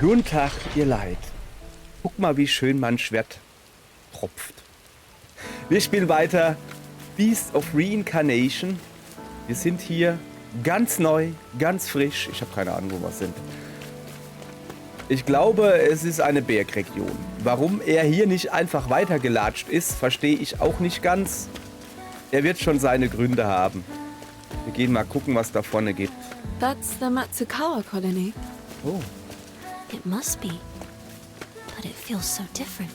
Guten Tag, ihr Leid. Guck mal, wie schön mein Schwert tropft. Wir spielen weiter Beast of Reincarnation. Wir sind hier ganz neu, ganz frisch. Ich habe keine Ahnung, wo wir sind. Ich glaube, es ist eine Bergregion. Warum er hier nicht einfach weitergelatscht ist, verstehe ich auch nicht ganz. Er wird schon seine Gründe haben. Wir gehen mal gucken, was da vorne gibt. That's the Matsukawa colony. Oh. It must be. But it feels so different.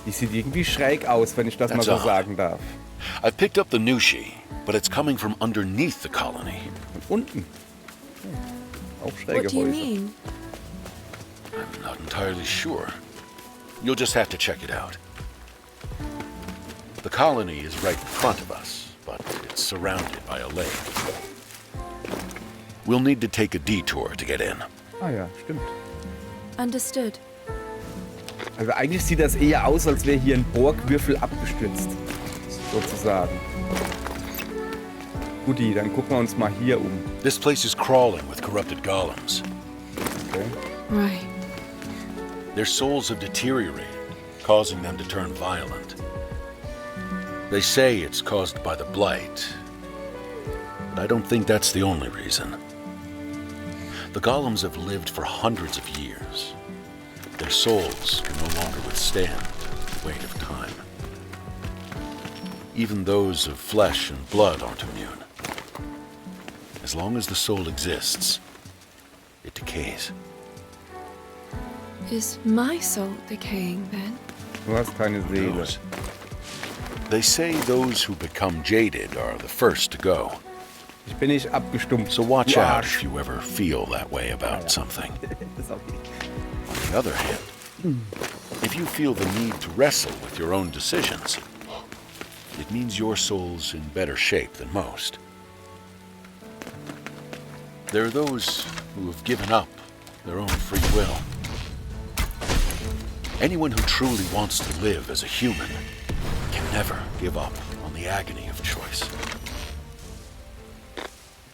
Die sieht irgendwie schräg aus, wenn ich das mal That's so odd. sagen darf. I've picked up the Nushi, but it's coming from underneath the colony. Und unten. Auch schräge What do you Häuser. mean? I'm not entirely sure. You'll just have to check it out. The colony is right in front of us, but it's surrounded by a lake. We'll need to take a detour to get in. Ah ja, stimmt. Understood. Also eigentlich sieht das eher aus, als wäre hier ein Burgwürfel abgestürzt. Sozusagen. Guti, dann gucken wir uns mal hier um. This place is crawling with corrupted golems. Okay. Right. Their souls have deteriorated, causing them to turn violent. They say it's caused by the blight, but I don't think that's the only reason. The golems have lived for hundreds of years. Their souls can no longer withstand the weight of time. Even those of flesh and blood aren't immune. As long as the soul exists, it decays. Is my soul decaying then? Du hast keine Seele. Those- They say those who become jaded are the first to go. Ich bin nicht abgestumpft. So watch Du out Arsch. if you ever feel that way about something. Das ist okay. On the other hand, if you feel the need to wrestle with your own decisions, it means your soul's in better shape than most. There are those who have given up their own free will. Anyone who truly wants to live as a human can never give up on the agony of choice.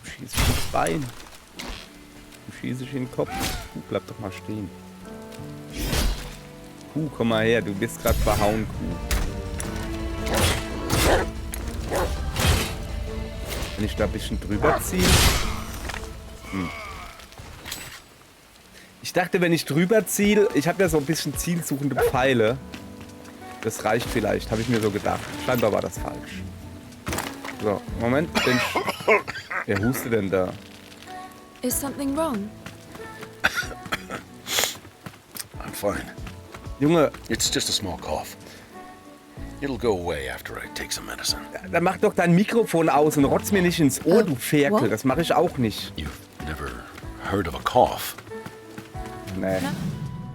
Du schießt mich ins Bein. Du schießt dich in den Kopf. Bleib doch mal stehen. Komm mal her. Du bist gerade verhauen, Kuh. Wenn ich da ein bisschen drüber ziehe. Ich dachte, wenn ich drüber ziehe, ich habe ja so ein bisschen zielsuchende Pfeile. Das reicht vielleicht, habe ich mir so gedacht. Scheinbar war das falsch. So, Moment. Wer hustet denn da? Is something wrong? I'm fine. Junge, It's just a small cough. It'll go away after I take some medicine. dann mach doch dein Mikrofon aus und rotz mir nicht ins Ohr, du Ferkel. what? Das mache ich auch nicht. You've never heard of a cough? Nee.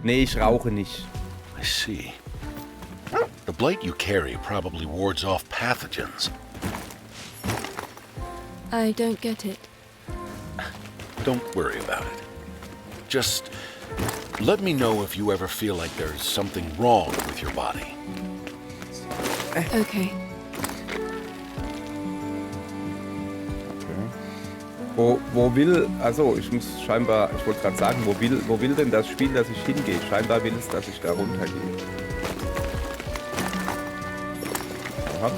Nee, ich rauche nicht. I see. The blight you carry probably wards off pathogens. I don't get it. Don't worry about it. Just let me know if you ever feel like there's something wrong with your body. Okay. Wo will, also ich muss scheinbar, ich wollte gerade sagen, wo will denn das Spiel, dass ich hingehe? Scheinbar will es, dass ich da runtergehe. Hau ab.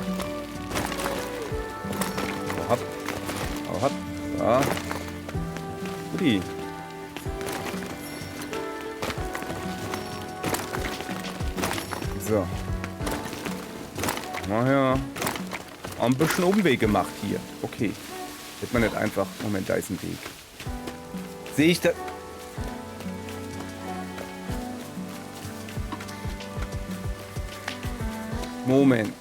Hau ab. Hau ab. Da. Guti. So. Naja. Ein bisschen Umweg gemacht hier. Okay. Hätte man nicht einfach... Moment, da ist ein Weg. Sehe ich da... Moment.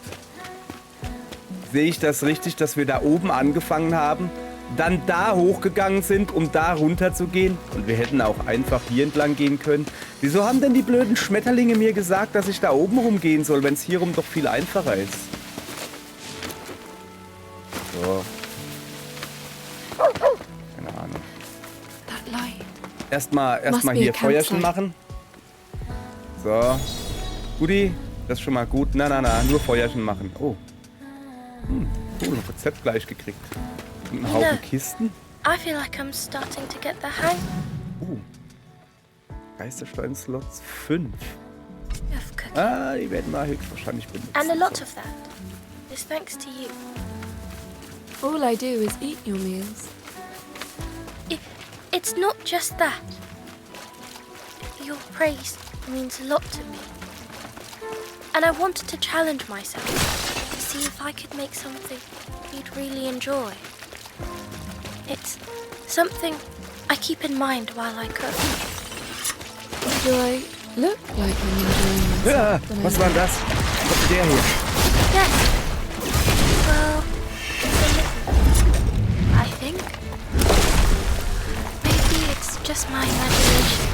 Sehe ich das richtig, dass wir da oben angefangen haben, dann da hochgegangen sind, um da runter zu gehen? Und wir hätten auch einfach hier entlang gehen können. Wieso haben denn die blöden Schmetterlinge mir gesagt, dass ich da oben rumgehen soll, wenn es hier rum doch viel einfacher ist? So. Keine Ahnung. That light. Erstmal Must be hier a Feuerchen campsite. machen. So. Guti, das ist schon mal gut. Na, nur Feuerchen machen. Oh. Cool, Rezept gleich gekriegt. Und ein Haufen Kisten. I feel like I'm starting to get the hang Geisterstein-Slots 5. Of cooking. Ah, die werden wir höchstwahrscheinlich benutzen. And a lot of that is thanks to you. All I do is eat your meals. It's not just that. Your praise means a lot to me. And I wanted to challenge myself to see if I could make something you'd really enjoy. It's something I keep in mind while I cook. Do I look like I'm enjoying Ja, myself? when I was war denn das? Was ist der hier? Yes. Well, a little, I think. Maybe it's just my imagination.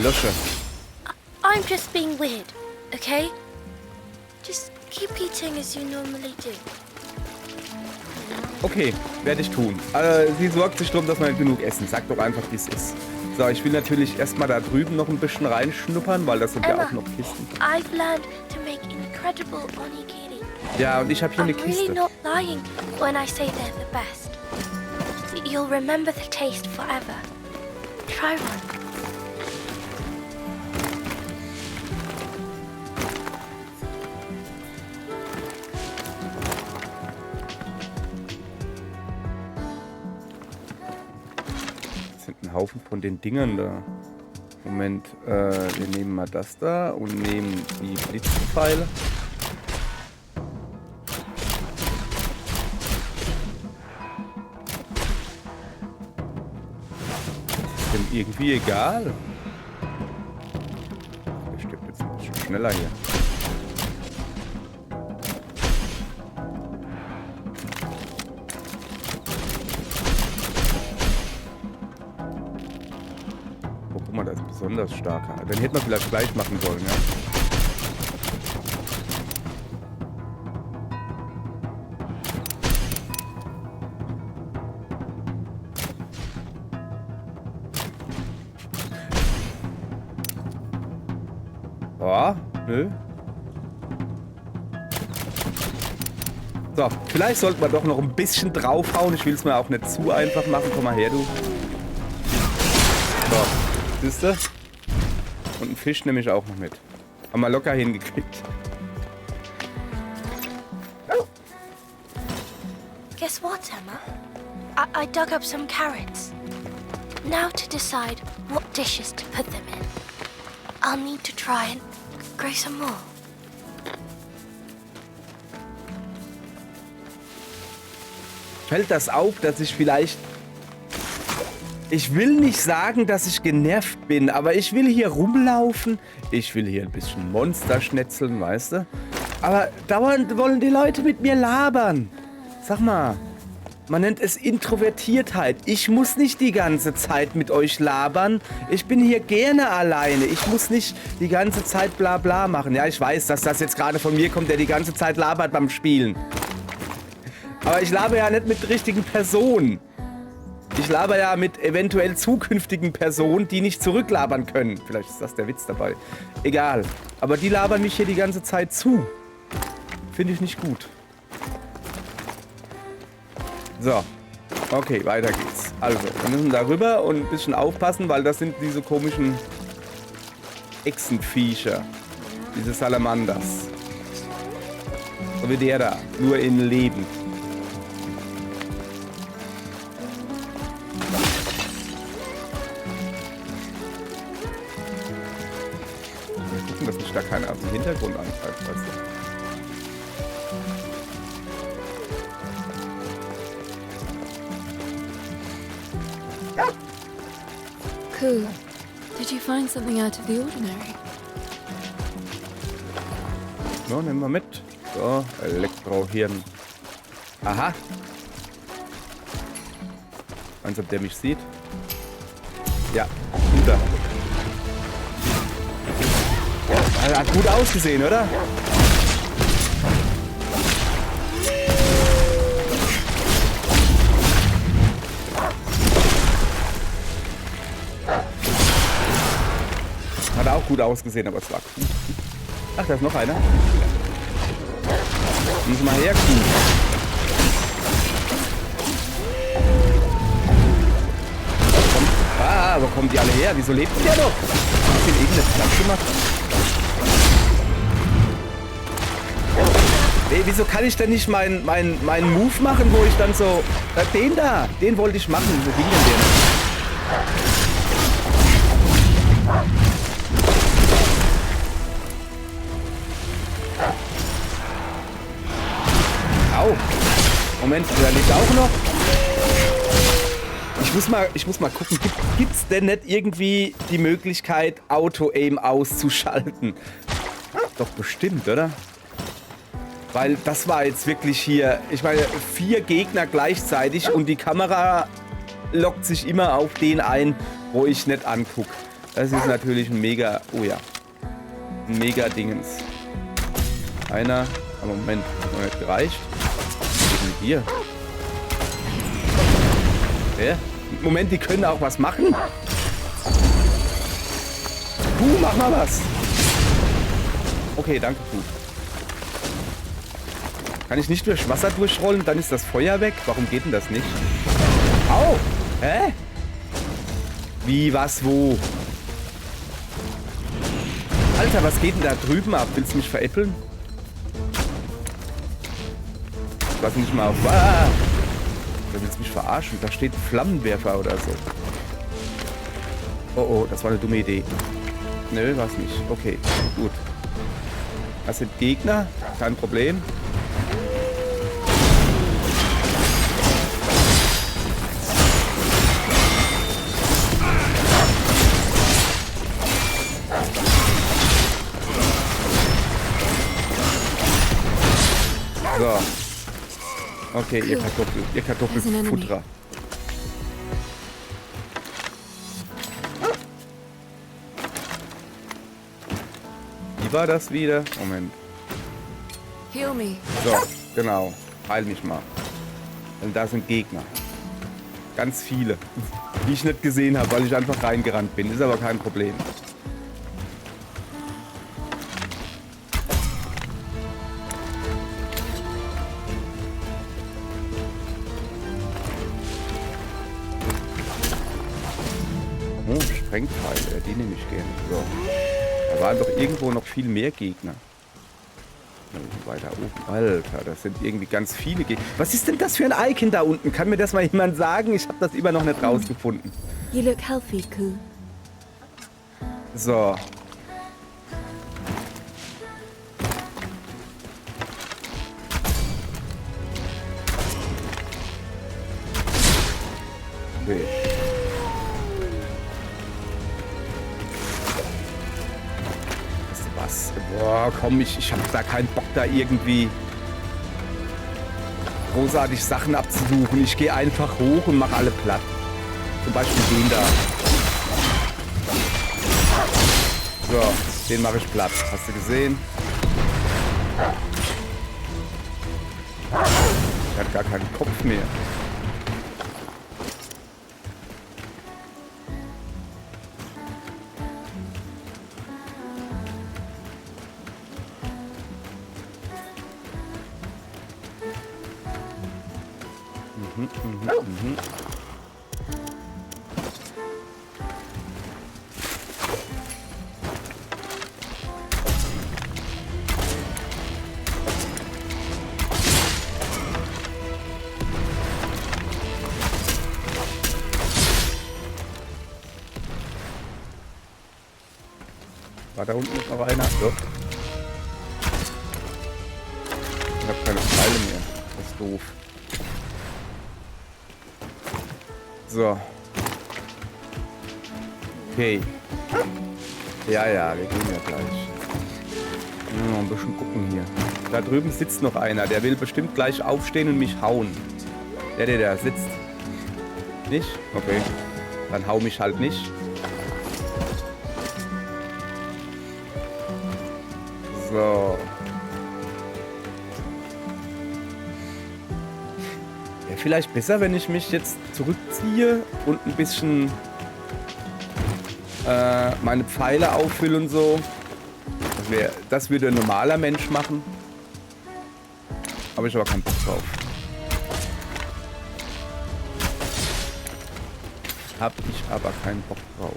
Lusche. I'm just being weird, okay? Just keep eating as you normally do. Okay, werde ich tun. Sie sorgt sich darum, dass wir genug essen. Sag doch einfach, wie es ist. So, ich will natürlich erstmal da drüben noch ein bisschen reinschnuppern, weil das sind ja auch noch Kisten. I've learned to make incredible onigiri. Ja, und ich habe hier eine I'm really Kiste. not lying when I say they're the best. You'll remember the taste forever. Try one. Das sind ein Haufen von den Dingern da. Moment, wir nehmen mal das da und nehmen die Blitzpfeile. Ist denn irgendwie egal? Der stirbt jetzt ein bisschen schneller hier. Oh, guck mal, da ist ein besonders starker. Den hätten wir vielleicht gleich machen sollen, ja? Oh, nö. So, vielleicht sollten wir doch noch ein bisschen draufhauen. Ich will es mir auch nicht zu einfach machen. Komm mal her, du. So, siehst du? Und einen Fisch nehme ich auch noch mit. Haben wir locker hingekriegt. Guess what, Emma? I dug up some carrots. Now to decide what dishes to put them in. I'll need to try and grow some more. Fällt das auf, dass ich vielleicht... Ich will nicht sagen, dass ich genervt bin, aber ich will hier rumlaufen. Ich will hier ein bisschen Monster schnetzeln, weißt du? Aber dauernd wollen die Leute mit mir labern. Sag mal, man nennt es Introvertiertheit. Ich muss nicht die ganze Zeit mit euch labern. Ich bin hier gerne alleine. Ich muss nicht die ganze Zeit bla bla machen. Ja, ich weiß, dass das jetzt gerade von mir kommt, der die ganze Zeit labert beim Spielen. Aber ich laber ja nicht mit richtigen Personen. Ich laber ja mit eventuell zukünftigen Personen, die nicht zurücklabern können. Vielleicht ist das der Witz dabei. Egal. Aber die labern mich hier die ganze Zeit zu. Finde ich nicht gut. So. Okay, weiter geht's. Also, wir müssen da rüber und ein bisschen aufpassen, weil das sind diese komischen Echsenviecher. Diese Salamanders. So wie der da. Nur in Leben. Dass mich da keiner aus dem Hintergrund angreift, weißt du? Cool. Did you find something out of the ordinary? So, nehmen wir mit. So, Elektrohirn. Aha. Meinst du, ob der mich sieht? Ja, guter. Ja, hat gut ausgesehen, oder? Hat auch gut ausgesehen, aber es war cool. Ach, da ist noch einer. Müssen wir mal herkriegen. kommen die alle her? Wieso lebt der noch? Ich bin eben nicht platt gemacht. Nee, wieso kann ich denn nicht meinen Move machen, wo ich dann so... Den da, den wollte ich machen. Wieso ging denn der nicht? Au. Moment, der lebt auch noch. Ich muss mal gucken, gibt's denn nicht irgendwie die Möglichkeit, Auto-Aim auszuschalten? Doch bestimmt, oder? Weil das war jetzt wirklich hier, ich meine, 4 Gegner gleichzeitig und die Kamera lockt sich immer auf den ein, wo ich nicht angucke. Das ist natürlich ein mega, oh ja, ein mega Dingens. Einer, aber Moment, hat noch nicht gereicht. Was ist denn hier? Ja? Moment, die können auch was machen. Mach mal was. Okay, danke, Kuh. Kann ich nicht durch Wasser durchrollen, dann ist das Feuer weg? Warum geht denn das nicht? Au! Hä? Wie, was, wo? Alter, was geht denn da drüben ab? Willst du mich veräppeln? Ich weiß nicht mal auf... Ah! Du willst mich verarschen. Da steht ein Flammenwerfer oder so. Oh, oh, das war eine dumme Idee. Nö, war's nicht. Okay, gut. Das sind Gegner. Kein Problem. So. Okay, ihr Kartoffelfutterer. Wie war das wieder? Moment. Heal me. So, genau. Heil mich mal. Denn da sind Gegner. Ganz viele. Die ich nicht gesehen habe, weil ich einfach reingerannt bin. Ist aber kein Problem. Oh, Sprengpfeile, die nehme ich gerne. So. Da waren doch irgendwo noch viel mehr Gegner. Weiter oben. Alter, das sind irgendwie ganz viele Gegner. Was ist denn das für ein Icon da unten? Kann mir das mal jemand sagen? Ich habe das immer noch nicht rausgefunden. You look healthy, Ku. So. Okay. Was? Boah, komm, ich hab da keinen Bock, da irgendwie großartig Sachen abzusuchen. Ich gehe einfach hoch und mache alle platt. Zum Beispiel den da. So, den mache ich platt. Hast du gesehen? Ich hatte gar keinen Kopf mehr. War da unten noch einer? So. Ich habe keine Pfeile mehr. Das ist doof. So. Okay. Ja, wir gehen ja gleich. Noch ein bisschen gucken hier. Da drüben sitzt noch einer. Der will bestimmt gleich aufstehen und mich hauen. Der sitzt. Nicht? Okay. Dann hau mich halt nicht. So. Wäre vielleicht besser, wenn ich mich jetzt zurückziehe und ein bisschen meine Pfeile auffülle und so. Das würde ein normaler Mensch machen. Habe ich aber keinen Bock drauf. Hab ich aber keinen Bock drauf.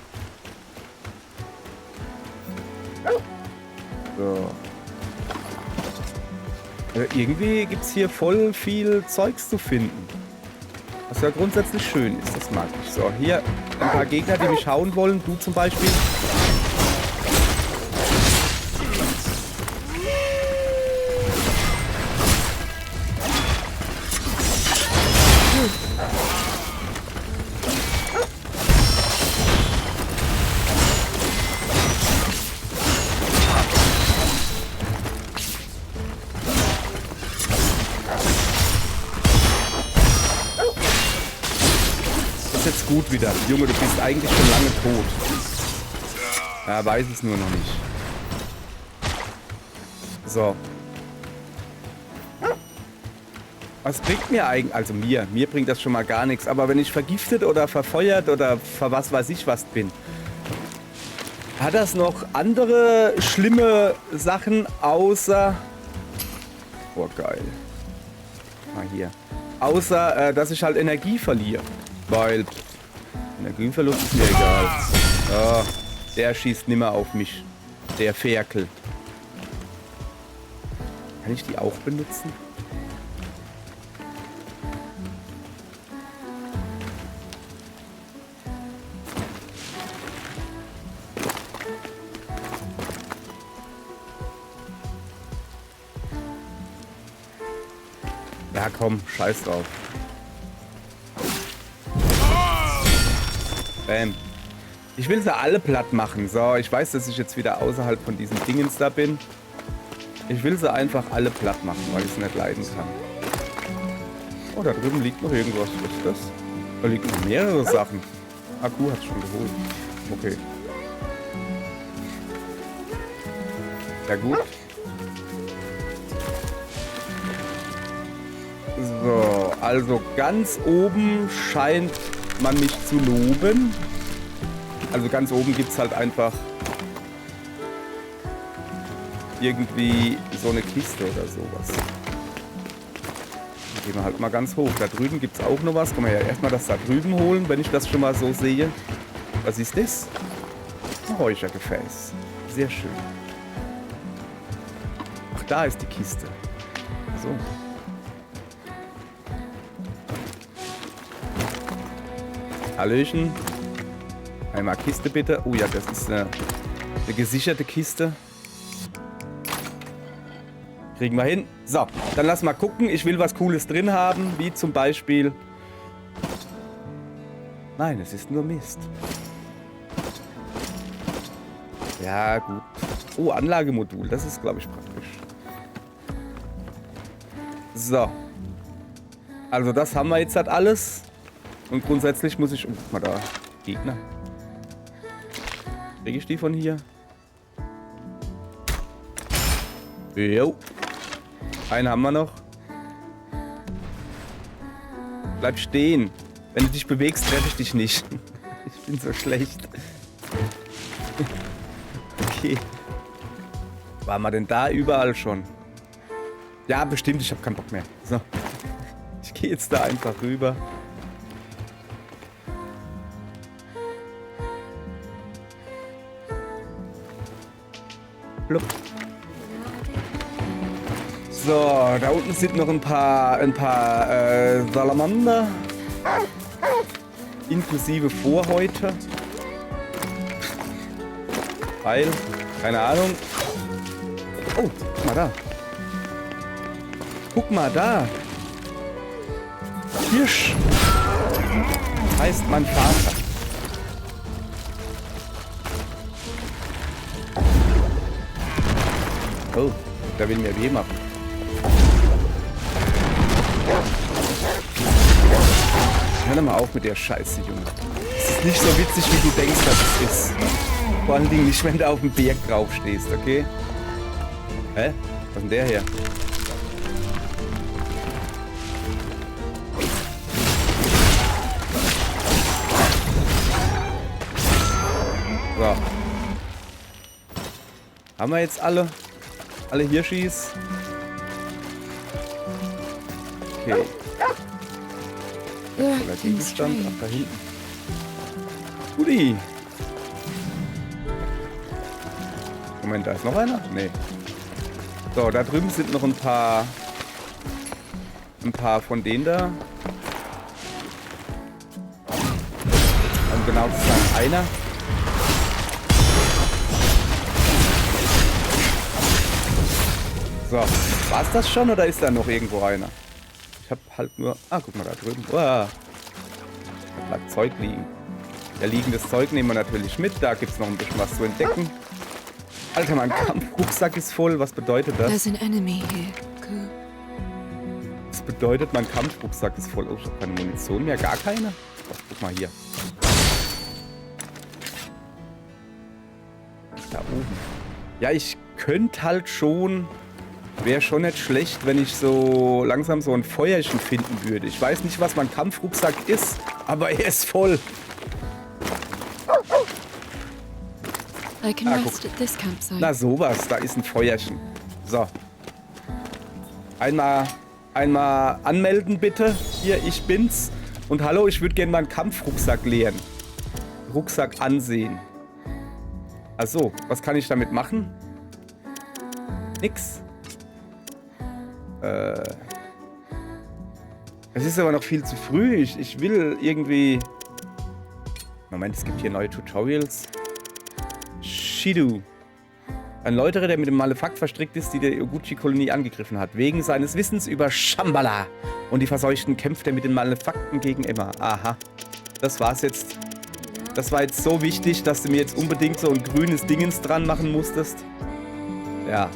So. Also irgendwie gibt es hier voll viel Zeugs zu finden. Was ja grundsätzlich schön ist, das mag ich. So, hier ein paar Gegner, die mich hauen wollen. Du zum Beispiel. Jetzt gut wieder. Junge, du bist eigentlich schon lange tot. Ja, weiß es nur noch nicht. So. Was bringt mir eigentlich... Also mir bringt das schon mal gar nichts. Aber wenn ich vergiftet oder verfeuert oder für was weiß ich was bin, hat das noch andere schlimme Sachen außer... Oh, geil. Mal hier. Außer, dass ich halt Energie verliere. Weil Energieverlust ist mir egal. Oh, der schießt nimmer auf mich. Der Ferkel. Kann ich die auch benutzen? Ja komm, scheiß drauf. Bam. Ich will sie alle platt machen. So, ich weiß, dass ich jetzt wieder außerhalb von diesen Dingens da bin. Ich will sie einfach alle platt machen, weil ich es nicht leiden kann. Oh, da drüben liegt noch irgendwas. Was ist das? Da liegen noch mehrere Sachen. Akku hat es schon geholt. Okay. Ja gut. So, also ganz oben scheint man mich zu loben. Also ganz oben gibt es halt einfach irgendwie so eine Kiste oder sowas. Dann gehen wir halt mal ganz hoch. Da drüben gibt es auch noch was. Kann man ja erstmal das da drüben holen, wenn ich das schon mal so sehe. Was ist das? Ein Räuchergefäß. Sehr schön. Ach, da ist die Kiste. So. Hallöchen. Einmal Kiste bitte. Oh ja, das ist eine gesicherte Kiste. Kriegen wir hin. So, dann lass mal gucken. Ich will was Cooles drin haben, wie zum Beispiel... Nein, es ist nur Mist. Ja, gut. Oh, Anlagemodul. Das ist, glaube ich, praktisch. So. Also das haben wir jetzt halt alles. Und grundsätzlich muss ich... Oh, guck mal da. Gegner. Kriege ich die von hier? Jo. Einen haben wir noch. Bleib stehen. Wenn du dich bewegst, treffe ich dich nicht. Ich bin so schlecht. Okay. Waren wir denn da überall schon? Ja, bestimmt. Ich habe keinen Bock mehr. So. Ich gehe jetzt da einfach rüber. Blub. So, da unten sind noch ein paar Salamander. Inklusive Vorhäute. Weil, keine Ahnung. Oh, guck mal da. Guck mal da. Hirsch. Heißt mein Vater. Oh, der will mir weh machen. Hör doch mal auf mit der Scheiße, Junge. Es ist nicht so witzig, wie du denkst, dass es ist. Vor allen Dingen nicht, wenn du auf dem Berg drauf stehst, okay? Hä? Was ist denn der hier? So. Haben wir jetzt alle? Alle Hirschis? Okay. You're Voller acting Gegenstand. Ach, strange. da hinten. Guti. Moment, da ist noch einer? Nee. So, da drüben sind noch ein paar von denen da. Um genau zu sagen, einer. So, war's das schon oder ist da noch irgendwo einer? Ich hab halt nur... Ah, guck mal da drüben. Uah. Da bleibt Zeug liegen. Ja, liegendes Zeug nehmen wir natürlich mit. Da gibt's noch ein bisschen was zu entdecken. Alter, mein Kampfrucksack ist voll. Was bedeutet das? There's an enemy here, Ku. Das bedeutet, mein Kampfrucksack ist voll. Oh, ich hab keine Munition mehr. Gar keine? Oh, guck mal hier. Da oben. Ja, ich könnte halt schon... Wäre schon nicht schlecht, wenn ich so langsam so ein Feuerchen finden würde. Ich weiß nicht, was mein Kampfrucksack ist, aber er ist voll. I can Ah, rest at this campsite. Na sowas, da ist ein Feuerchen. So. Einmal anmelden bitte. Hier, ich bin's. Und hallo, ich würde gerne meinen Kampfrucksack leeren. Rucksack ansehen. Achso, was kann ich damit machen? Nix. Es ist aber noch viel zu früh. Ich will irgendwie... Moment, es gibt hier neue Tutorials. Shidu. Ein Läuterer, der mit dem Malefakt verstrickt ist, die der Oguchi-Kolonie angegriffen hat. Wegen seines Wissens über Shambhala und die Verseuchten kämpft er mit den Malefakten gegen Emma. Aha. Das war's jetzt. Das war jetzt so wichtig, dass du mir jetzt unbedingt so ein grünes Dingens dran machen musstest. Ja.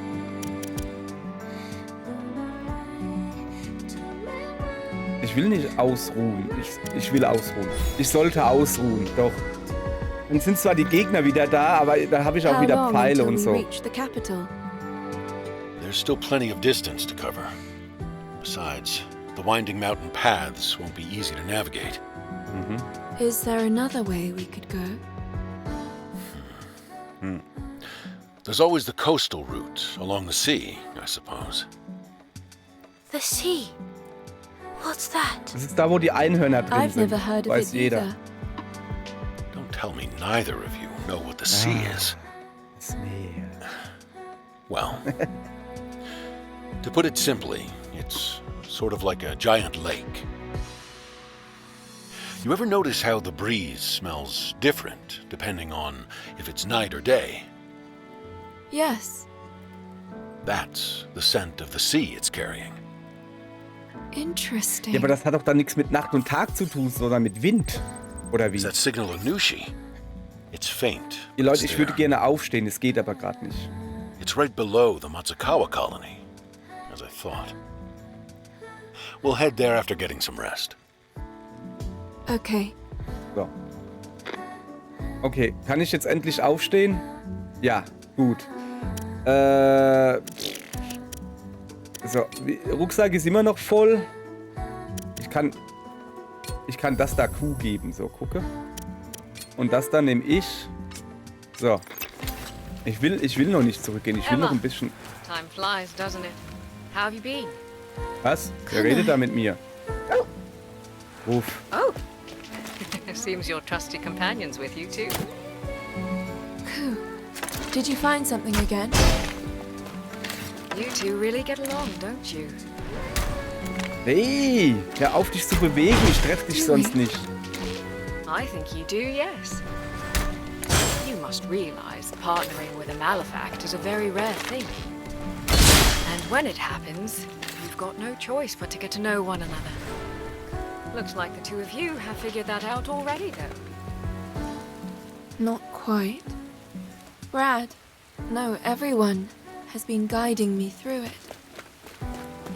Ich will nicht ausruhen. Ich will ausruhen. Ich sollte ausruhen, doch. Dann sind zwar die Gegner wieder da, aber da habe ich auch wieder Pfeile und so. There's still plenty of distance to cover. Besides, the winding mountain paths won't be easy to navigate. Is there another way we could go? There's always the coastal route along the sea, I suppose. The sea. What's that? Das ist da, wo die Einhörner drin I've sind. never heard of Weiß it jeder. either. Don't tell me neither of you know what the sea is. Das Meer. Well, to put it simply, it's sort of like a giant lake. You ever notice how the breeze smells different depending on if it's night or day? Yes. That's the scent of the sea it's carrying. Interesting. Ja, aber das hat doch dann nichts mit Nacht und Tag zu tun, sondern mit Wind. Oder wie? Is that signal a Nushi? It's faint. Ihr Leute, It's ich würde there. gerne aufstehen, es geht aber gerade nicht. It's right below the Matsukawa colony, as I thought. We'll head there after getting some rest. Okay. So. Okay, kann ich jetzt endlich aufstehen? Ja, gut. So, Rucksack ist immer noch voll. Ich kann das da Kuh geben, so, gucke. Und das da nehme ich. So. Ich will noch nicht zurückgehen, ich will noch ein bisschen... Time flies, doesn't it? How have you been? Was? Wer redet da mit mir? Ruf. Oh, seems your trusty companion's with you too. Ku, did you find something again? You two really get along, don't you? Hey, hör auf dich zu bewegen, ich treffe dich sonst nicht. I think you do, yes. You must realize partnering with a malefact is a very rare thing. And when it happens, you've got no choice but to get to know one another. Looks like the two of you have figured that out already, though. Not quite. Brad, no, everyone has been guiding me through it.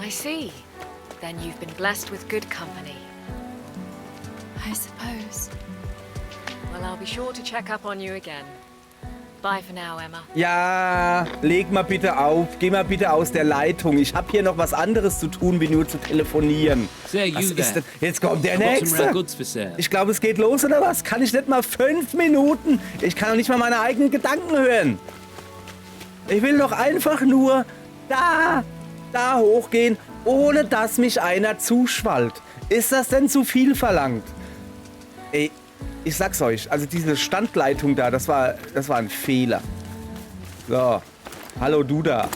I see. Then you've been blessed with good company. I suppose. Well, I'll be sure to check up on you again. Bye for now, Emma. Ja, leg mal bitte auf. Geh mal bitte aus der Leitung. Ich habe hier noch was anderes zu tun, wie nur zu telefonieren. Say, Was you ist there. denn? Jetzt kommt der I've got some rare Nächste. goods for sale. Ich glaube, es geht los, oder was? Kann ich nicht mal 5 Minuten? Ich kann doch nicht mal meine eigenen Gedanken hören. Ich will doch einfach nur da hochgehen, ohne dass mich einer zuschwallt. Ist das denn zu viel verlangt? Ey, Ich sag's euch, also diese Standleitung da, das war ein Fehler. So. Hallo, du da.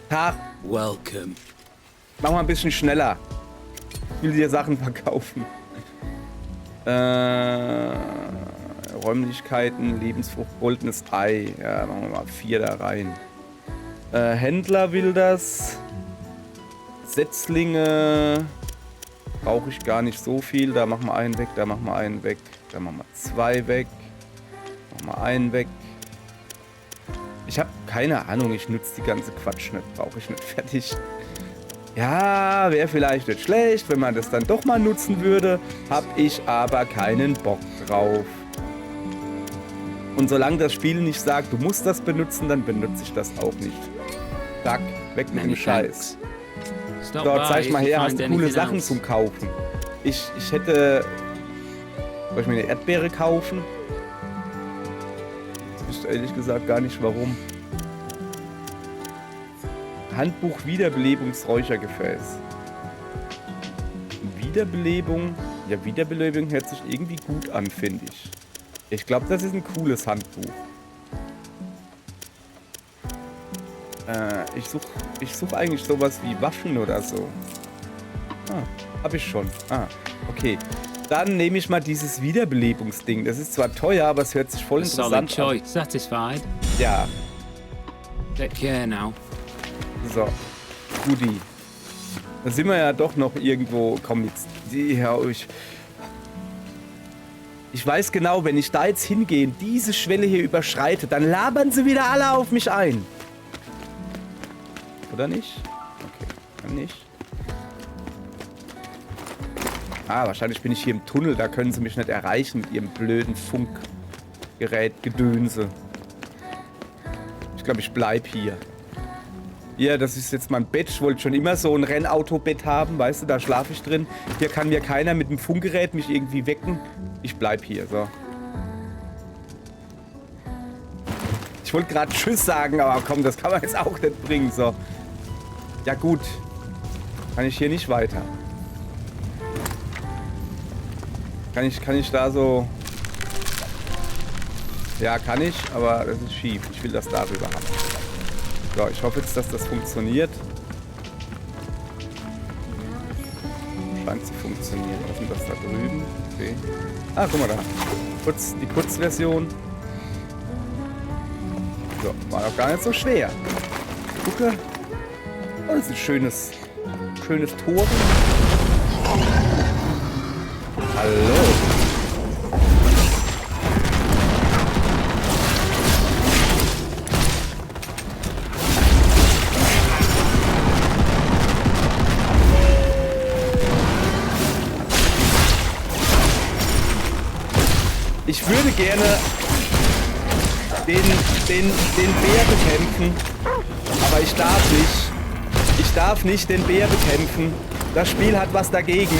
Tag. Welcome. Mach mal ein bisschen schneller. Ich will dir Sachen verkaufen. Räumlichkeiten, Lebensfrucht, goldenes Ei. Ja, machen wir mal 4 da rein. Händler will das. Setzlinge. Brauche ich gar nicht so viel. Da machen wir einen weg, da machen wir einen weg. Da machen wir 2 weg. Machen wir einen weg. Ich habe keine Ahnung, ich nutze die ganze Quatsch nicht. Brauche ich nicht fertig. Ja, wäre vielleicht nicht schlecht, wenn man das dann doch mal nutzen würde. Habe ich aber keinen Bock drauf. Und solange das Spiel nicht sagt, du musst das benutzen, dann benutze ich das auch nicht. Zack, weg mit dem Scheiß. So, zeig mal her, hast du coole Sachen zum Kaufen. Ich hätte... Soll ich mir eine Erdbeere kaufen? Ich wüsste ehrlich gesagt gar nicht warum. Handbuch Wiederbelebungsräuchergefäß. Wiederbelebung. Ja, Wiederbelebung hört sich irgendwie gut an, finde ich. Ich glaube, das ist ein cooles Handbuch. Ich such eigentlich sowas wie Waffen oder so. Ah, hab ich schon. Ah, okay. Dann nehme ich mal dieses Wiederbelebungsding. Das ist zwar teuer, aber es hört sich voll interessant an. Choice. Satisfied? Ja. Take care now. So. Goodie. Da sind wir ja doch noch irgendwo. Komm jetzt. Ja, ich weiß genau, wenn ich da jetzt hingehe und diese Schwelle hier überschreite, dann labern sie wieder alle auf mich ein. Oder nicht? Okay, dann nicht. Ah, wahrscheinlich bin ich hier im Tunnel, da können sie mich nicht erreichen mit ihrem blöden Funkgerät-Gedönse. Ich glaube, ich bleib hier. Ja, das ist jetzt mein Bett. Ich wollte schon immer so ein Rennautobett haben, weißt du, da schlafe ich drin. Hier kann mir keiner mit dem Funkgerät mich irgendwie wecken. Ich bleib hier, so. Ich wollte gerade Tschüss sagen, aber komm, das kann man jetzt auch nicht bringen, so. Ja gut. Kann ich hier nicht weiter. Kann ich da so... Ja, kann ich, aber das ist schief. Ich will das darüber haben. So, ich hoffe jetzt, dass das funktioniert. Scheint zu funktionieren. Was ist denn das da drüben? Okay. Ah, guck mal da. Die Kurzversion. So, war doch gar nicht so schwer. Gucke. Oh, das ist ein schönes Tor. Hallo. Ich würde gerne den Bär bekämpfen, aber ich darf nicht. Ich darf nicht den Bär bekämpfen. Das Spiel hat was dagegen.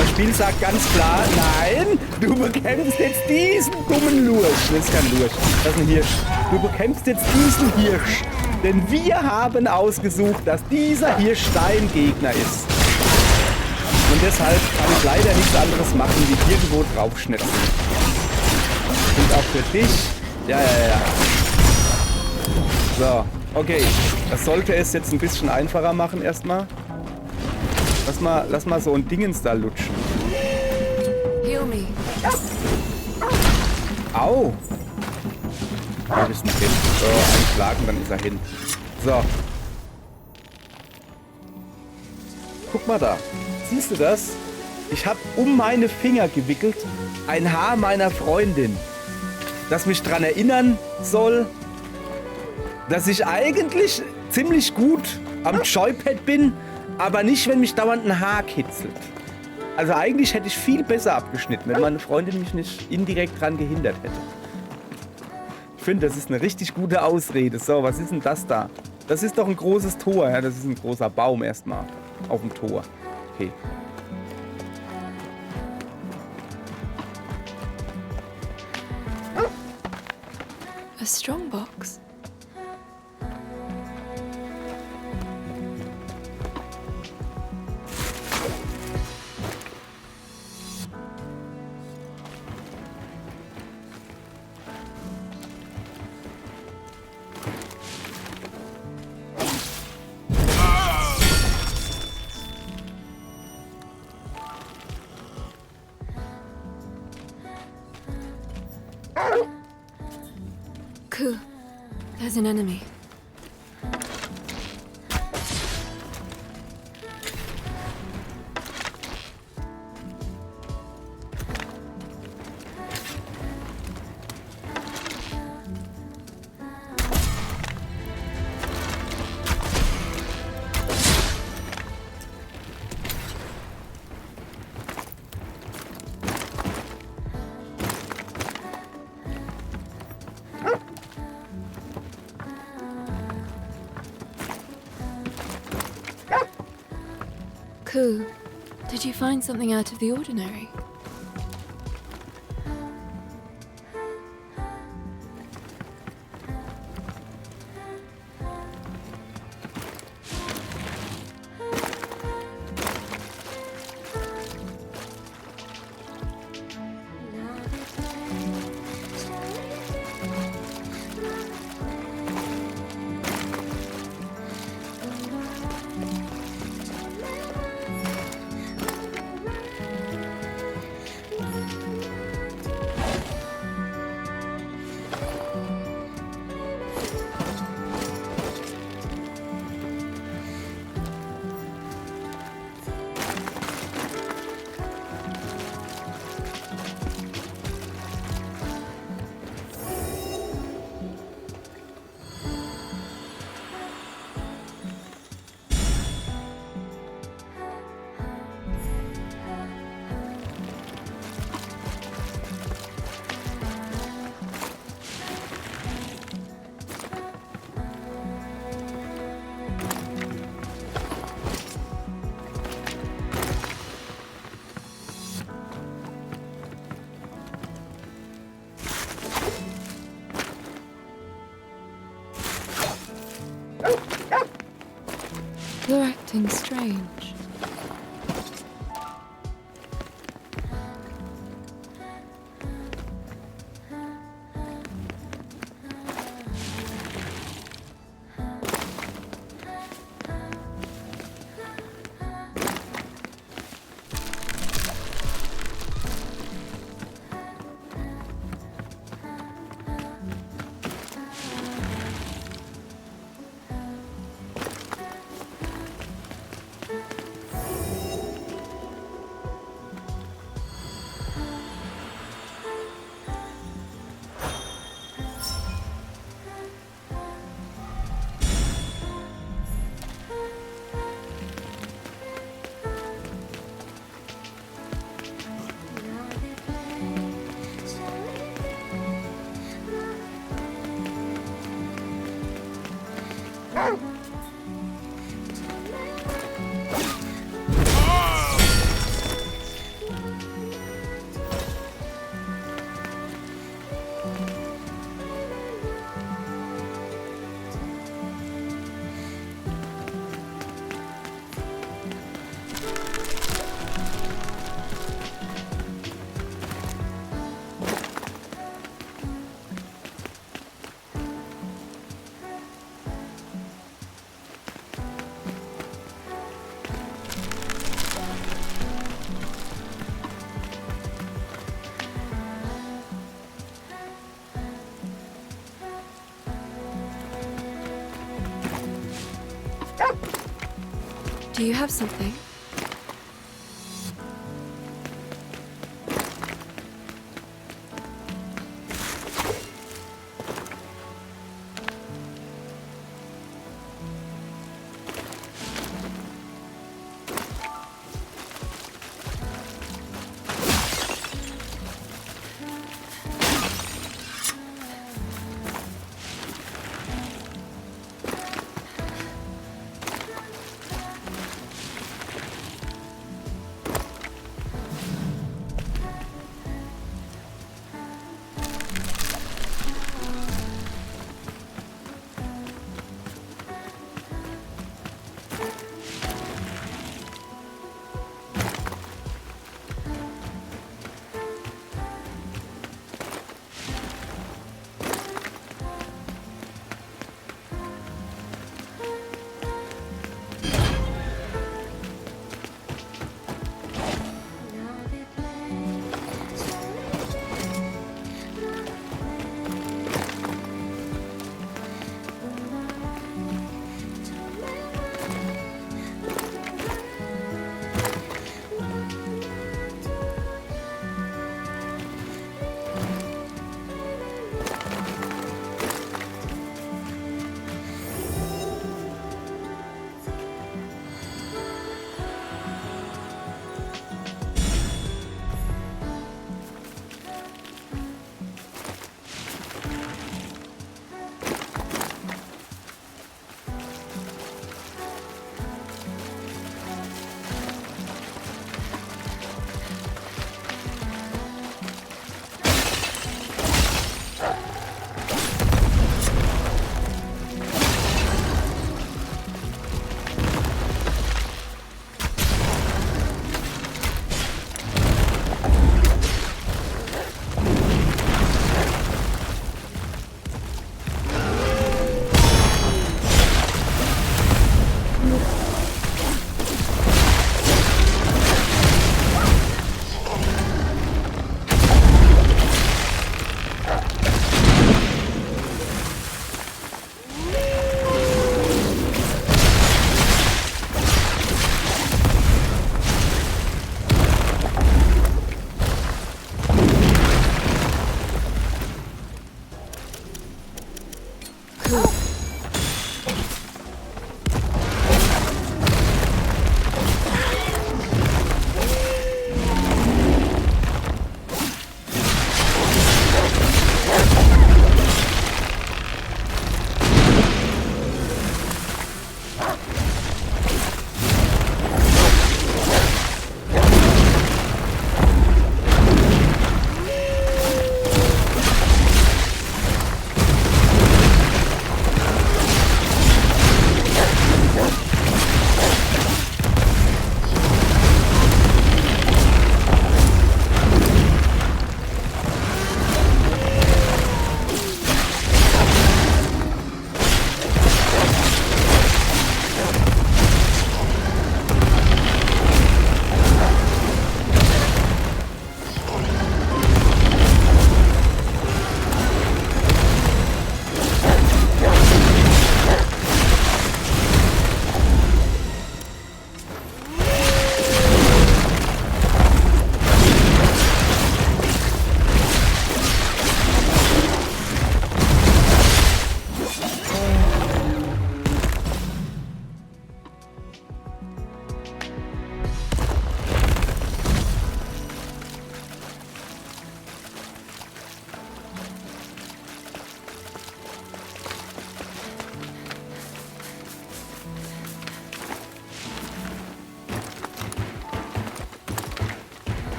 Das Spiel sagt ganz klar, nein, du bekämpfst jetzt diesen dummen Lurch. Das ist kein Lurch, das ist ein Hirsch. Du bekämpfst jetzt diesen Hirsch. Denn wir haben ausgesucht, dass dieser Hirsch dein Gegner ist. Und deshalb kann ich leider nichts anderes machen, wie irgendwo draufschnitzen. Und auch für dich. Ja. So, okay. Das sollte es jetzt ein bisschen einfacher machen erstmal. Lass mal so ein Dingens da lutschen. Heal me. Au! Da bist du hin. So, einen Schlag und dann ist er hin. So. Guck mal da. Siehst du das? Ich habe um meine Finger gewickelt ein Haar meiner Freundin, das mich daran erinnern soll, dass ich eigentlich ziemlich gut am Joypad bin, aber nicht, wenn mich dauernd ein Haar kitzelt. Also eigentlich hätte ich viel besser abgeschnitten, wenn meine Freundin mich nicht indirekt dran gehindert hätte. Ich finde, das ist eine richtig gute Ausrede. So, was ist denn das da? Das ist doch ein großes Tor. Ja, das ist ein großer Baum erstmal auf dem Tor. Okay. A strongbox. is an enemy. Ku, did you find something out of the ordinary? You're acting strange. Do you have something?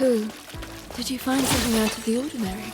Ku, did you find something out of the ordinary?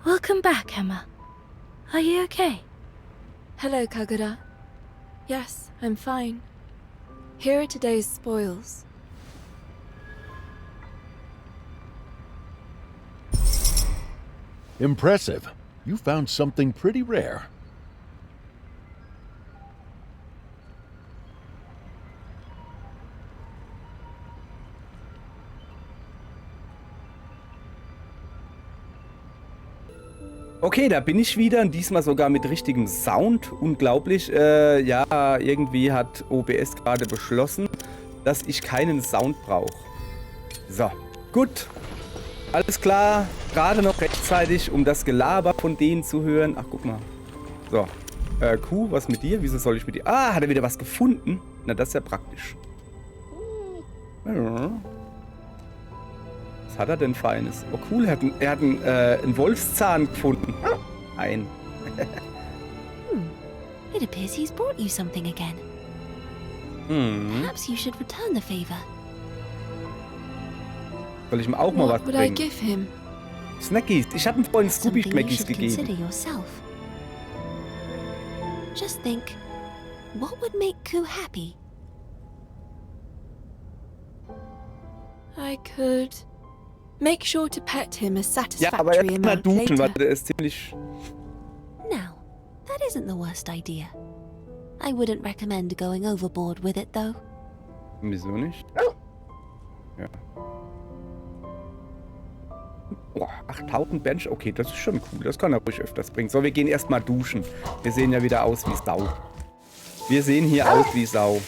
Welcome back, Emma. Are you okay? Hello, Kagura. Yes, I'm fine. Here are today's spoils. Impressive. You found something pretty rare. Okay, da bin ich wieder und diesmal sogar mit richtigem Sound. Unglaublich. Ja, irgendwie hat OBS gerade beschlossen, dass ich keinen Sound brauche. So, gut. Alles klar. Gerade noch rechtzeitig, um das Gelaber von denen zu hören. Ach, guck mal. So. Kuh, was mit dir? Wieso soll ich mit dir? Ah, hat er wieder was gefunden? Na, das ist ja praktisch. Ja. Was hat er denn Feines? Oh cool, er hat einen Wolfszahn gefunden. Ein. It appears he's brought you something again. Perhaps you should return the favor. Soll ich ihm auch mal was What would I bringen? give him? Snackies. Ich habe ihm vorhin Something you Scooby-Schmackies should consider gegeben. yourself. Just think, what would make Ku happy? I could make sure to pet him a Ja, aber er satisfactory kann mal amount duschen, weil later. der ist ziemlich... Now, that isn't the worst idea. I wouldn't recommend going overboard with it, though. Wieso nicht? Ja. Boah, 8000 Bench. Okay, das ist schon cool. Das kann er ruhig öfters bringen. So, wir gehen erstmal duschen. Wir sehen ja wieder aus wie Sau. Wir sehen hier aus wie Sau.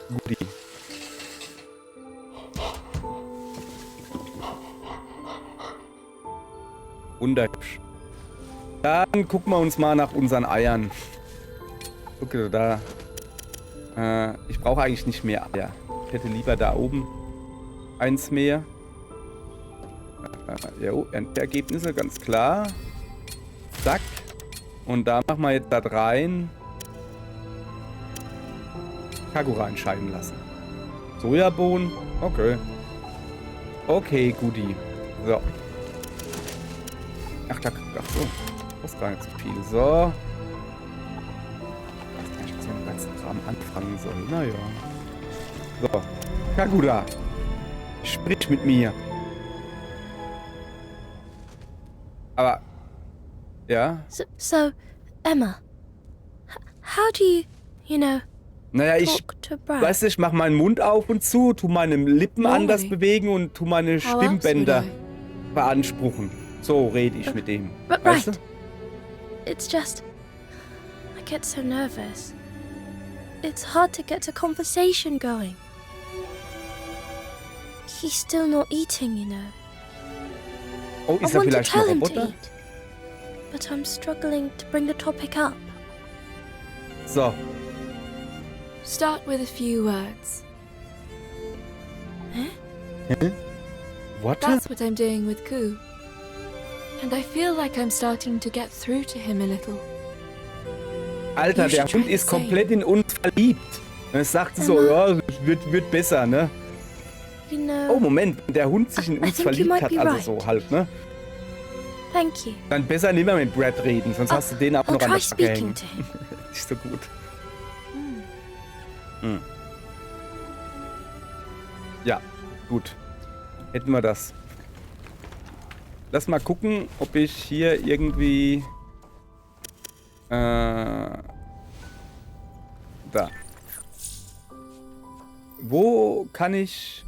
Guti. Wunderhübsch. Dann gucken wir uns mal nach unseren Eiern. Guck da. Ich brauche eigentlich nicht mehr Eier. Ich hätte lieber da oben eins mehr. Jo, Endergebnisse, ganz klar. Zack. Und da machen wir jetzt das rein. Kagura entscheiden lassen. Sojabohnen. Okay. Okay, Guti. So. Ach so. Das ist gar nicht so viel. So. Ich weiß nicht, was mit dem ganzen Kram anfangen soll. Naja. So. Kagura. Sprich mit mir. Aber. Ja. So, Emma, how do you know, Naja, ich. talk to Brad? Weißt du, ich mach meinen Mund auf und zu, tu meine Lippen Normally. anders bewegen und tu meine How else would Stimmbänder I? beanspruchen. So rede ich mit dem. Weißt du? Right. It's just, I get so nervous. It's hard to get a conversation going. He's still not eating, you know. Oh, I ist er want to vielleicht ein tell him to Roboter? eat, but I'm struggling to bring the topic up. So. Start with a few words. What? That's what I'm doing with Ku. And I feel like I'm starting to get through to him a little. Alter, You der should Hund try ist the same. komplett in uns verliebt. Und es sagte so, ja, es wird besser, ne? You know... Oh, Moment, wenn der Hund sich in I uns think you verliebt might hat, be also right. so halt, ne? Thank you. Dann besser nicht mehr mit Brad reden, sonst hast du den auch I'll noch an try der Backe speaking hängen. to him. Nicht so gut. Hm. Ja, gut. Hätten wir das. Lass mal gucken, ob ich hier irgendwie... Da. Wo kann ich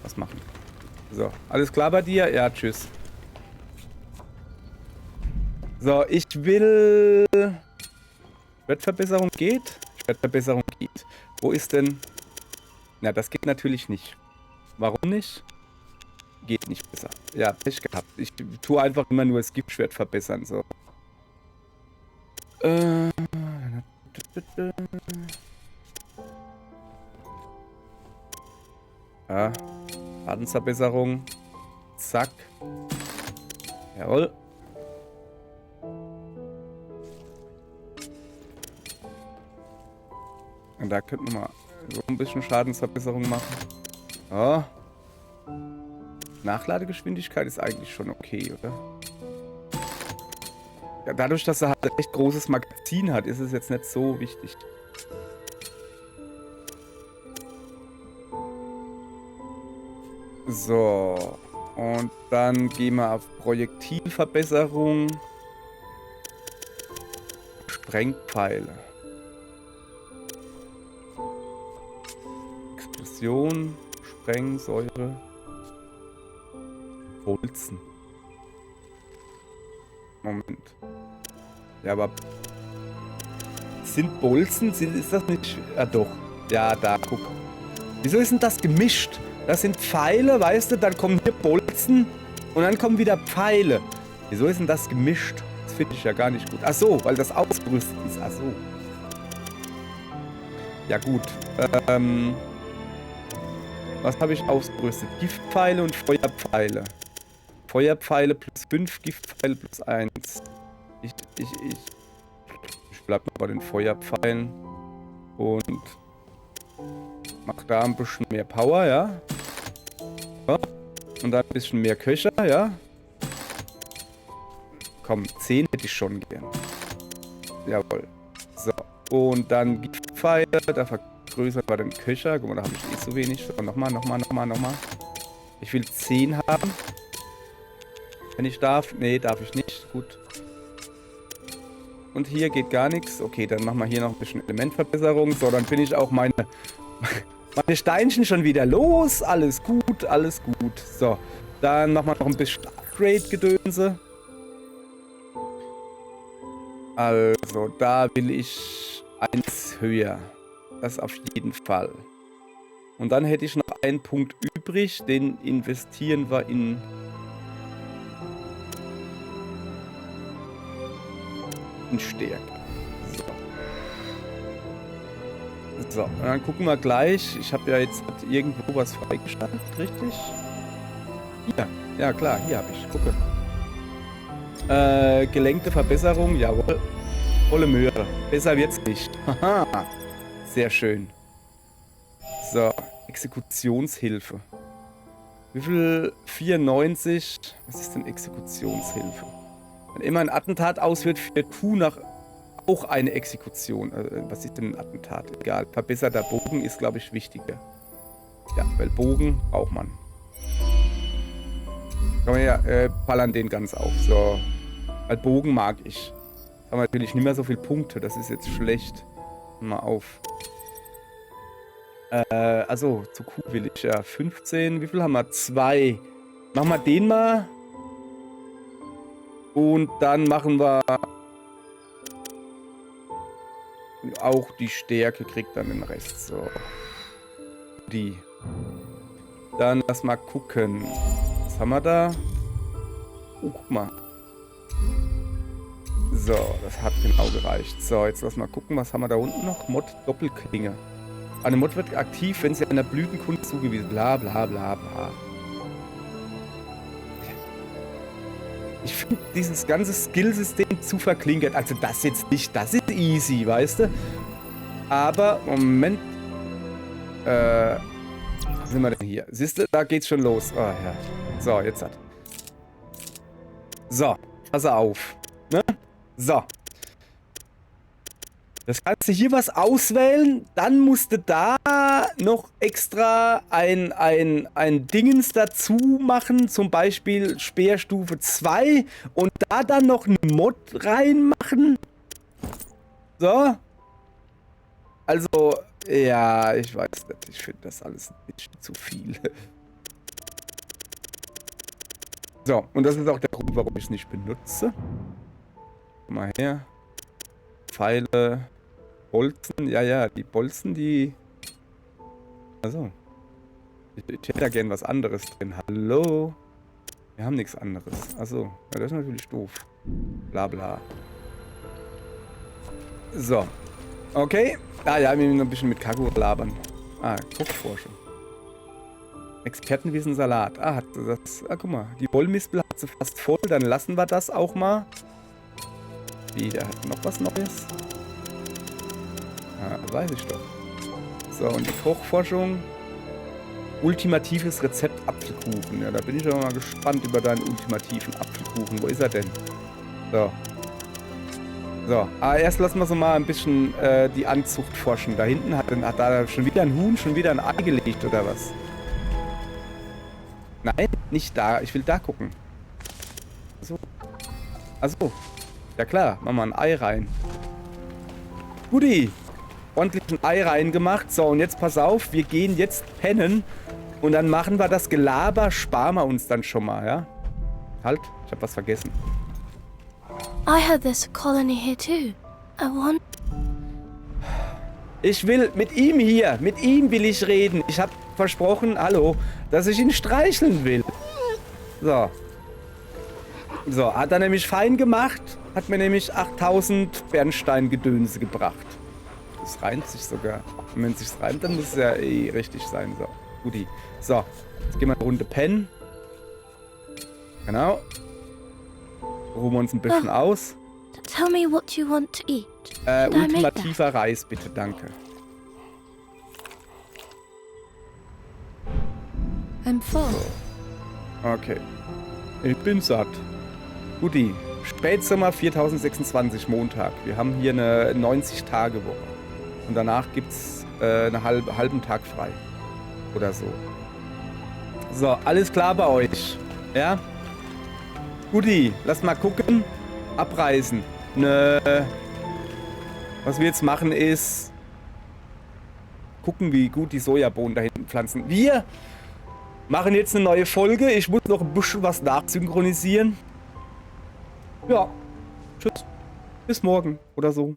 was machen? So, alles klar bei dir? Ja, tschüss. So, ich will... Schwertverbesserung geht? Schwertverbesserung geht. Wo ist denn... Na, das geht natürlich nicht. Warum nicht? Geht nicht besser. Ja, Pech gehabt. Ich tue einfach immer nur das Giftschwert verbessern. So. Ja. Schadensverbesserung. Zack. Jawohl. Und da könnten wir mal so ein bisschen Schadensverbesserung machen. Ja. Nachladegeschwindigkeit ist eigentlich schon okay, oder? Ja, dadurch, dass er halt ein echt großes Magazin hat, ist es jetzt nicht so wichtig. So. Und dann gehen wir auf Projektilverbesserung. Sprengpfeile. Explosion. Sprengsäure. Bolzen. Moment. Ja, aber... Sind Bolzen? Ist das nicht... Ah, doch. Ja, da, guck. Wieso ist denn das gemischt? Das sind Pfeile, weißt du? Dann kommen hier Bolzen und dann kommen wieder Pfeile. Wieso ist denn das gemischt? Das finde ich ja gar nicht gut. Ach so, weil das ausgerüstet ist. Ach so. Ja, gut. Was habe ich ausgerüstet? Giftpfeile und Feuerpfeile. Feuerpfeile plus 5, Giftpfeile plus 1. Ich bleib mal bei den Feuerpfeilen. Und mach da ein bisschen mehr Power, ja. So. Und dann ein bisschen mehr Köcher, ja. Komm, 10 hätte ich schon gern. Jawohl. So. Und dann Giftpfeile, da vergrößern wir den Köcher. Guck mal, da habe ich eh zu wenig. So, nochmal. Ich will 10 haben. Wenn ich darf. Nee, darf ich nicht. Gut. Und hier geht gar nichts. Okay, dann machen wir hier noch ein bisschen Elementverbesserung. So, dann bin ich auch meine Steinchen schon wieder los. Alles gut, alles gut. So, dann machen wir noch ein bisschen Upgrade-Gedönse. Also, da will ich 1 höher. Das auf jeden Fall. Und dann hätte ich noch einen Punkt übrig. Den investieren wir in... Stärke. So, und dann gucken wir gleich. Ich habe ja jetzt irgendwo was freigeschaltet, richtig? Hier, ja klar, hier habe ich. Gucke. Gelenkte Verbesserung, jawohl. Volle Möhre. Besser wird's nicht. Haha. Sehr schön. So, Exekutionshilfe. Wie viel? 94. Was ist denn Exekutionshilfe? Wenn immer ein Attentat ausführt, führt Q nach auch eine Exekution. Was ist denn ein Attentat? Egal. Verbesserter Bogen ist, glaube ich, wichtiger. Ja, weil Bogen braucht man. Kann man ja ballern den ganz auf. So. Weil Bogen mag ich. Haben wir natürlich nicht mehr so viele Punkte. Das ist jetzt schlecht. Mal auf. Also, zu Q will ich ja 15. Wie viel haben wir? 2. Machen wir den mal. Und dann machen wir auch die Stärke, kriegt dann den Rest. So. Die. Dann lass mal gucken. Was haben wir da? Oh, guck mal. So, das hat genau gereicht. So, jetzt lass mal gucken, was haben wir da unten noch? Mod Doppelklinge. Eine Mod wird aktiv, wenn sie einer Blütenkunde zugewiesen. Bla bla bla bla. Ich finde dieses ganze Skillsystem zu verklinkert. Also das jetzt nicht. Das ist easy, weißt du? Aber, Moment. Was sind wir denn hier? Siehst du, da geht's schon los. Oh, ja. So, jetzt hat. So, pass auf. Ne? So. Das kannst du hier was auswählen, dann musst du da noch extra ein Dingens dazu machen, zum Beispiel Speerstufe 2 und da dann noch einen Mod reinmachen. So. Also, ja, ich weiß nicht, ich finde das alles ein bisschen zu viel. So, und das ist auch der Grund, warum ich es nicht benutze. Guck mal her. Pfeile. Bolzen, ja, die Bolzen, die... Also. Ich hätte da gern was anderes drin. Hallo? Wir haben nichts anderes. Also, ja, das ist natürlich doof. Bla bla. So. Okay. Ah ja, wir müssen noch ein bisschen mit Kago labern. Ah, Kochforschung. Expertenwissen Salat. Ah, guck mal. Die Wollmispel hat sie fast voll. Dann lassen wir das auch mal. Wie, da hat noch was Neues. Ah, weiß ich doch. So, und die Kochforschung. Ultimatives Rezept Apfelkuchen. Ja, da bin ich aber mal gespannt über deinen ultimativen Apfelkuchen. Wo ist er denn? So. So. Ah, erst lassen wir so mal ein bisschen die Anzucht forschen. Da hinten hat da schon wieder ein Huhn, schon wieder ein Ei gelegt, oder was? Nein, nicht da. Ich will da gucken. So. Achso. Ja klar, machen wir ein Ei rein. Guti. Ordentlich ein Ei reingemacht. So, und jetzt pass auf, wir gehen jetzt pennen und dann machen wir das Gelaber, sparen wir uns dann schon mal, ja? Halt, ich hab was vergessen. I heard there's a colony here too. I want... Ich will mit ihm will ich reden. Ich hab versprochen, hallo, dass ich ihn streicheln will. So. So, hat er nämlich fein gemacht, hat mir nämlich 8000 Bernsteingedönse gebracht. Das reimt sich sogar. Und wenn es sich reimt, dann muss es ja eh richtig sein. So, guti. So, jetzt gehen wir eine Runde pennen. Genau. Ruhen wir uns ein bisschen aus. Tell me what you want to eat. Should I make Ultimativer Reis, bitte, danke. I'm full. Okay. Ich bin satt. Guti. Spätsommer 4026 Montag. Wir haben hier eine 90-Tage-Woche. Und danach gibt es einen halben Tag frei. Oder so. So, alles klar bei euch. Ja? Guti, lass mal gucken. Abreißen. Was wir jetzt machen ist... gucken, wie gut die Sojabohnen da hinten pflanzen. Wir machen jetzt eine neue Folge. Ich muss noch ein bisschen was nachsynchronisieren. Ja. Tschüss. Bis morgen oder so.